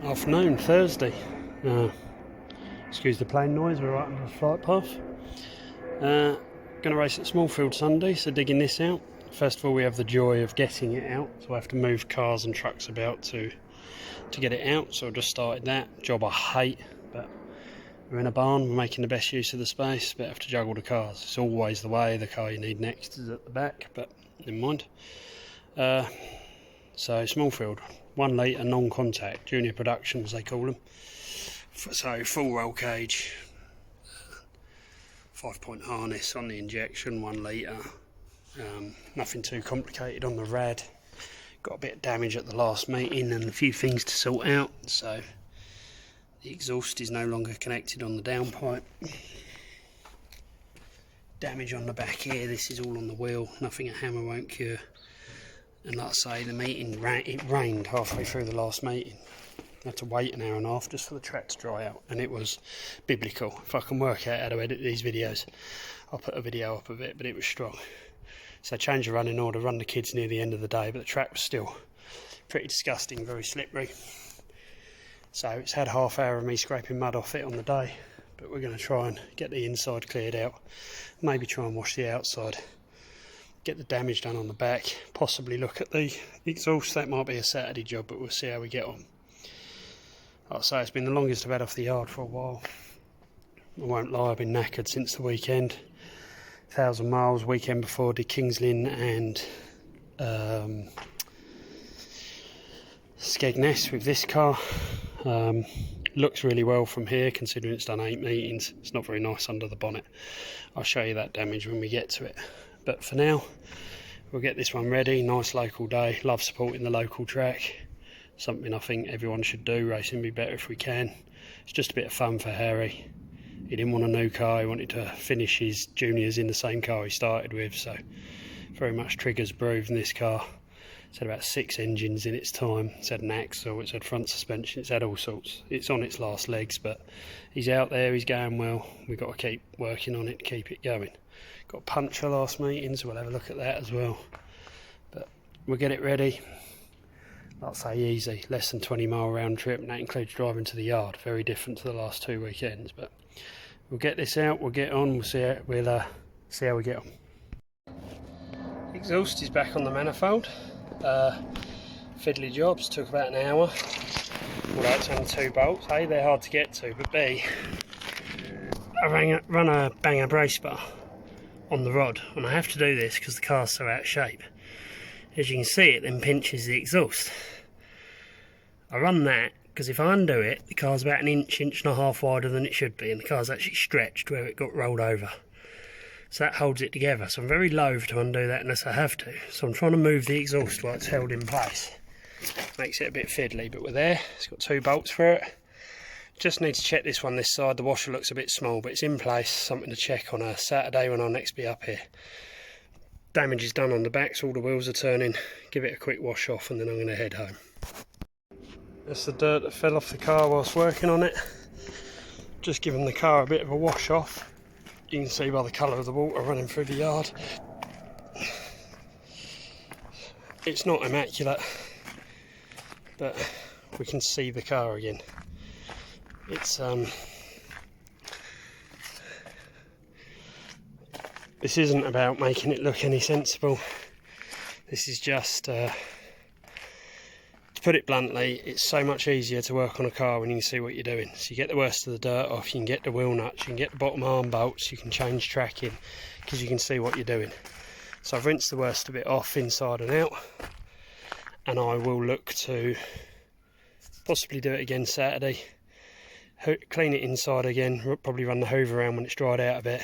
Afternoon, Thursday. Excuse the plane noise, we're right under the flight path. Going to race at Smallfield Sunday, so digging this out. First of all, we have the joy of getting it out, so I have to move cars and trucks about to get it out, so I just started that. Job I hate, but we're in a barn, we're making the best use of the space, but have to juggle the cars. It's always the way, the car you need next is at the back, but never mind. So Smallfield, 1 litre non-contact, junior productions they call them. So full roll cage, 5-point harness on the injection, 1 litre. Nothing too complicated on the rad. Got a bit of damage at the last meeting and a few things to sort out. So the exhaust is no longer connected on the downpipe. Damage on the back here, this is all on the wheel, nothing a hammer won't cure. And like I say, the meeting, it rained halfway through the last meeting. I had to wait an hour and a half just for the track to dry out, and it was biblical. If I can work out how to edit these videos, I'll put a video up of it, but it was strong. So change the running order, run the kids near the end of the day, but the track was still pretty disgusting, very slippery. So it's had half hour of me scraping mud off it on the day, but we're going to try and get the inside cleared out, maybe try and wash the outside. Get the damage done on the back, possibly look at the exhaust. That might be a Saturday job, but we'll see how we get on. Like I say, it's been the longest I've had off the yard for a while. I won't lie, I've been knackered since the weekend. 1,000 miles, weekend before did Kings Lynn and Skegness with this car. Looks really well from here considering it's done 8 meetings. It's not very nice under the bonnet. I'll show you that damage when we get to it. But for now, we'll get this one ready. Nice local day. Love supporting the local track. Something I think everyone should do. Racing be better if we can. It's just a bit of fun for Harry. He didn't want a new car. He wanted to finish his juniors in the same car he started with. So very much triggers brew in this car. It's had about 6 engines in its time. It's had an axle, it's had front suspension, it's had all sorts. It's on its last legs, but he's out there, he's going well. We've got to keep working on it, keep it going. Got a puncher last meeting, so we'll have a look at that as well. But we'll get it ready. Like I say, easy, less than 20-mile round trip, and that includes driving to the yard. Very different to the last 2 weekends, but we'll get this out, we'll get on, we'll see how we get on. Exhaust is back on the manifold. Fiddly jobs, took about an hour. Although it's only 2 bolts. A, they're hard to get to, but B, I run a banger brace bar on the rod, and I have to do this because the car's so out of shape. As you can see, it then pinches the exhaust. I run that because if I undo it, the car's about an inch and a half wider than it should be, and the car's actually stretched where it got rolled over. So that holds it together. So I'm very loath to undo that unless I have to. So I'm trying to move the exhaust while it's held in place. Makes it a bit fiddly, but we're there. It's got 2 bolts for it. Just need to check this one this side. The washer looks a bit small, but it's in place. Something to check on a Saturday when I'll next be up here. Damage is done on the back, so all the wheels are turning. Give it a quick wash off and then I'm going to head home. That's the dirt that fell off the car whilst working on it. Just giving the car a bit of a wash off. You can see by the colour of the water running through the yard. It's not immaculate, but we can see the car again. It's this isn't about making it look any sensible. This is just to put it bluntly, it's so much easier to work on a car when you can see what you're doing. So you get the worst of the dirt off, you can get the wheel nuts, you can get the bottom arm bolts, you can change tracking because you can see what you're doing. So I've rinsed the worst of it off inside and out, and I will look to possibly do it again Saturday. Clean it inside again, probably run the hoover around when it's dried out a bit.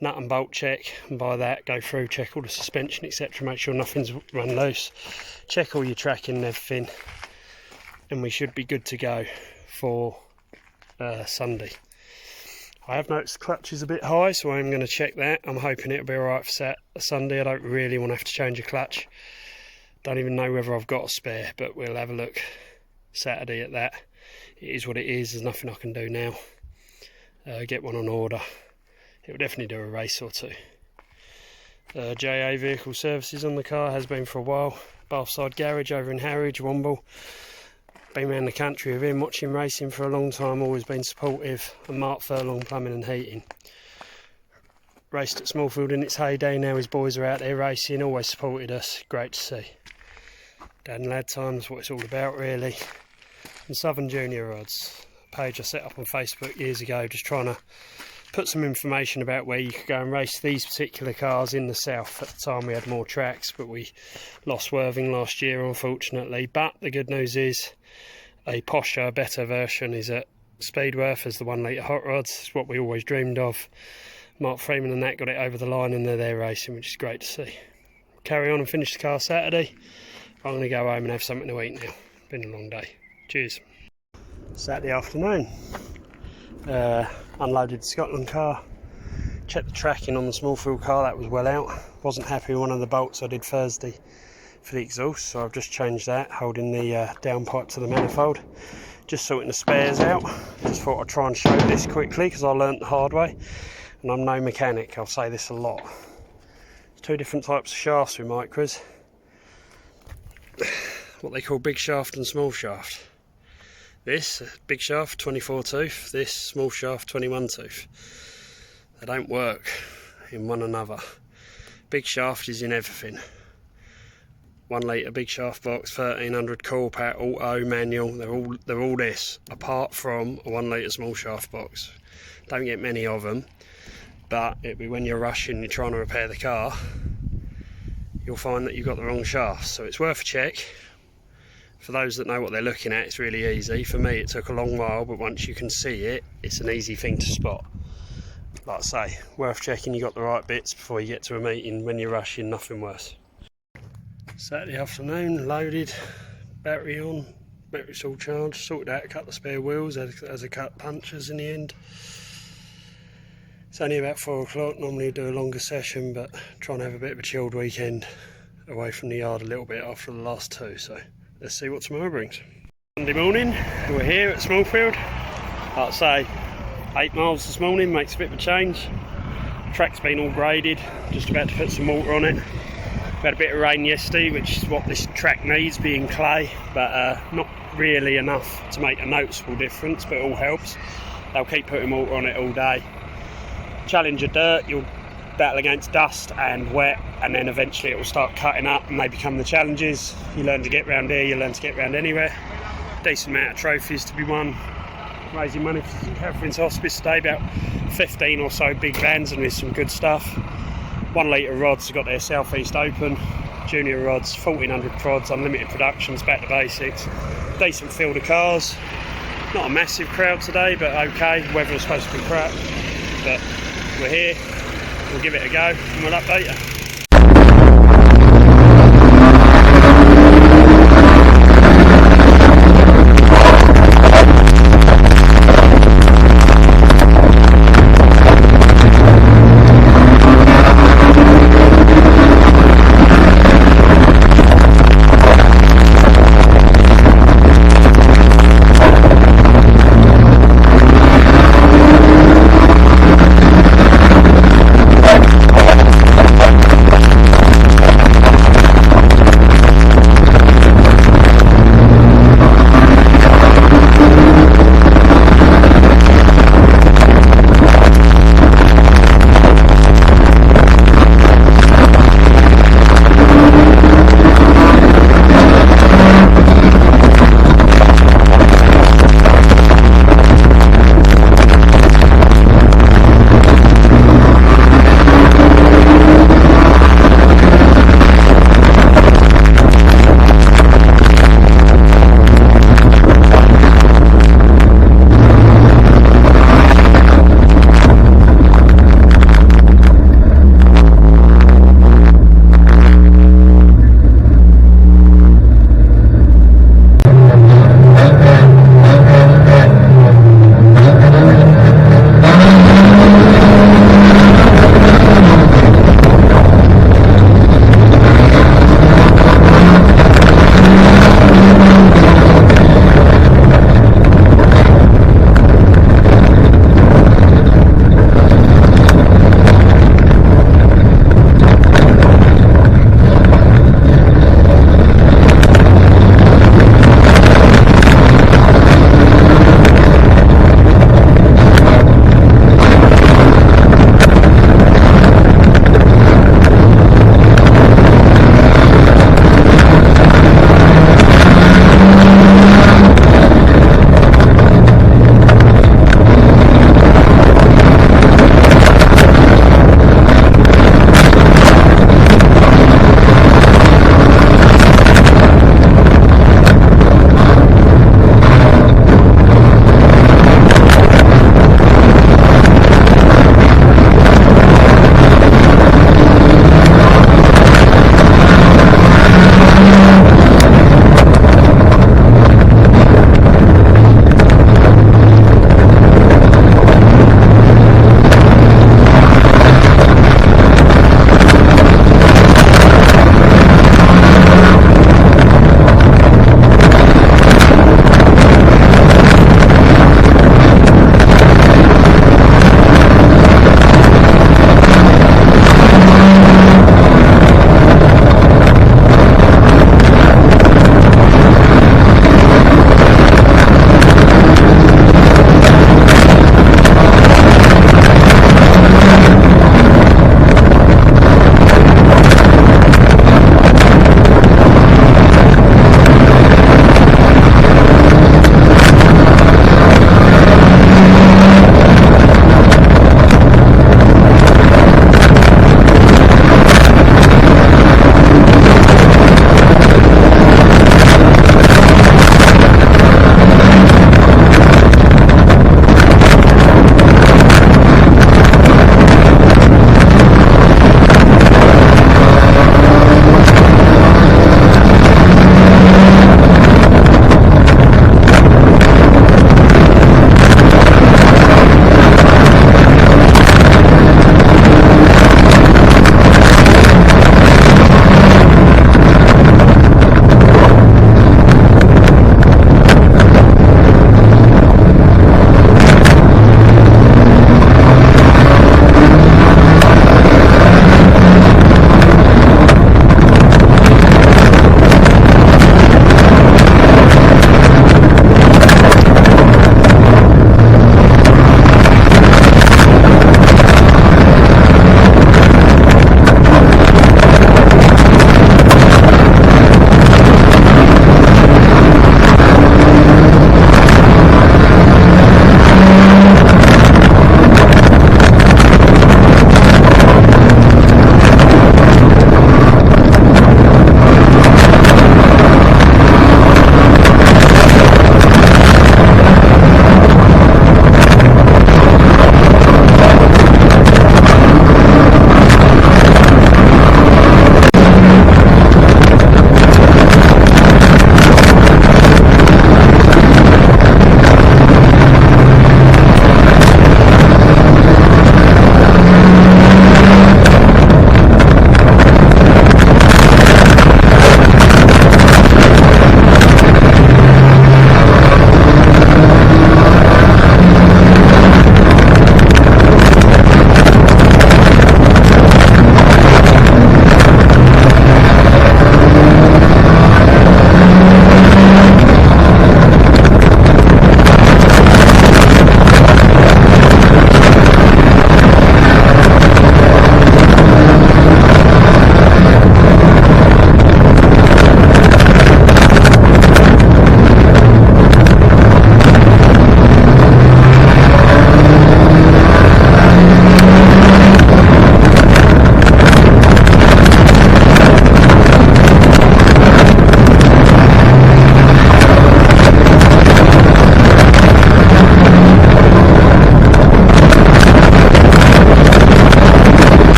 Nut and bolt check, and by that go through, check all the suspension etc, make sure nothing's run loose, check all your tracking and everything, and we should be good to go for Sunday. I have noticed the clutch is a bit high, so I'm going to check that. I'm hoping it'll be alright for Sunday. I don't really want to have to change a clutch. Don't even know whether I've got a spare, but we'll have a look Saturday at that. It is what it is, there's nothing I can do now. Get one on order. It will definitely do a race or 2. JA vehicle services on the car, has been for a while. Bathside garage over in Harwich, Womble. been around the country with him, watching racing for a long time, always been supportive, and Mark Furlong Plumbing and Heating. Raced at Smallfield in its heyday, now his boys are out there racing, always supported us, great to see. Dad and Lad Time's what it's all about really. And Southern Junior Rods, a page I set up on Facebook years ago, just trying to put some information about where you could go and race these particular cars in the south. At the time we had more tracks, but we lost Worthing last year unfortunately. But the good news is a posher, better version is at Speedworth as the 1 litre hot rods. It's what we always dreamed of. Mark Freeman and that got it over the line and they're there racing, which is great to see. Carry on and finish the car Saturday. I'm going to go home and have something to eat now. Been a long day. Cheers. Saturday afternoon. Unloaded the Scotland car, checked the tracking on the Smallfield car, that was well out. Wasn't happy with one of the bolts I did Thursday for the exhaust, so I've just changed that, holding the downpipe to the manifold. Just sorting the spares out. Just thought I'd try and show this quickly because I learnt the hard way, and I'm no mechanic, I'll say this a lot. There's two different types of shafts with micras. What they call big shaft and small shaft. This big shaft 24 tooth, this small shaft 21 tooth. They don't work in one another. Big shaft is in everything. 1 litre big shaft box, 1300 coil pack, auto, manual, they're all this, apart from a 1 litre small shaft box. Don't get many of them, but it'll be when you're rushing, you're trying to repair the car, you'll find that you've got the wrong shaft, so it's worth a check. For those that know what they're looking at, it's really easy. For me, it took a long while, but once you can see it, it's an easy thing to spot. Like I say, worth checking you got the right bits before you get to a meeting. When you're rushing, nothing worse. Saturday afternoon, loaded, battery on, battery's all charged, sorted out a couple of spare wheels as a cut punches in the end. It's only about 4 o'clock, normally I do a longer session, but trying to have a bit of a chilled weekend away from the yard a little bit after the last two, so let's see what tomorrow brings. Monday morning, we're here at Smallfield. Like I say, 8 miles this morning, makes a bit of a change. Track's been all graded, just about to put some water on it. We had a bit of rain yesterday, which is what this track needs, being clay, but not really enough to make a noticeable difference, but it all helps. They'll keep putting water on it all day. Challenge of dirt, you'll battle against dust and wet, and then eventually it will start cutting up and they become the challenges. You learn to get round here, you learn to get round anywhere. Decent amount of trophies to be won. Raising money for St Catherine's Hospice today, about 15 or so big vans, and there's some good stuff. 1 litre rods have got their Southeast Open. Junior rods, 1400 prods, unlimited productions, back to basics. Decent field of cars. Not a massive crowd today, but okay. Weather was supposed to be crap, but we're here. We'll give it a go and we'll update you.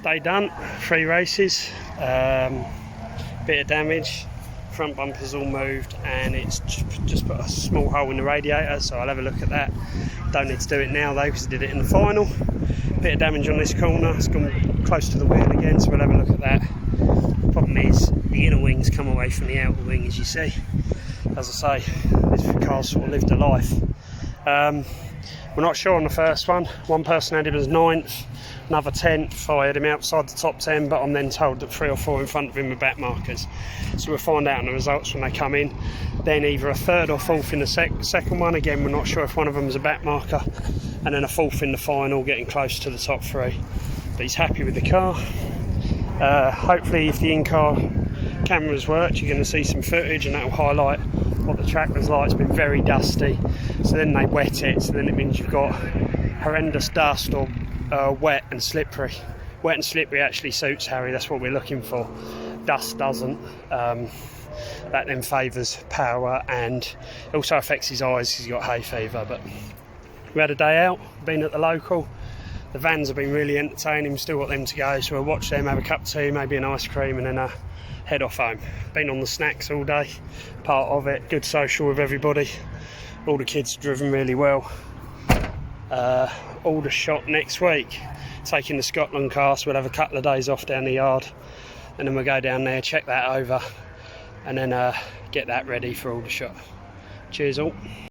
day done, 3 races, bit of damage, front bumper's all moved, and it's just put a small hole in the radiator, so I'll have a look at that. Don't need to do it now though, because I did it in the final. Bit of damage on this corner, it's gone close to the wheel again, so we'll have a look at that. Problem is, the inner wings come away from the outer wing, as you see. As I say, this car's sort of lived a life. We're not sure on the first one. One person had him as 9th, another 10th. I had him outside the top 10, but I'm then told that 3 or 4 in front of him are back markers. So we'll find out on the results when they come in. Then either a 3rd or 4th in the second one. Again, we're not sure if one of them is a back marker. And then a 4th in the final, getting close to the top 3. But he's happy with the car. Hopefully, if the in-car cameras worked, you're going to see some footage, and that will highlight what the track was like. It's been very dusty, so then they wet it, so then it means you've got horrendous dust or wet and slippery. Wet and slippery actually suits Harry, that's what we're looking for. Dust doesn't. That then favours power, and it also affects his eyes because he's got hay fever. But we had a day out, been at the local. The vans have been really entertaining, we've still got them to go, so we'll watch them, have a cup of tea, maybe an ice cream, and then head off home. Been on the snacks all day, part of it. Good social with everybody. All the kids have driven really well. All the shot next week. Taking the Scotland car, so we'll have a couple of days off down the yard, and then we'll go down there, check that over, and then get that ready for all the shot. Cheers all.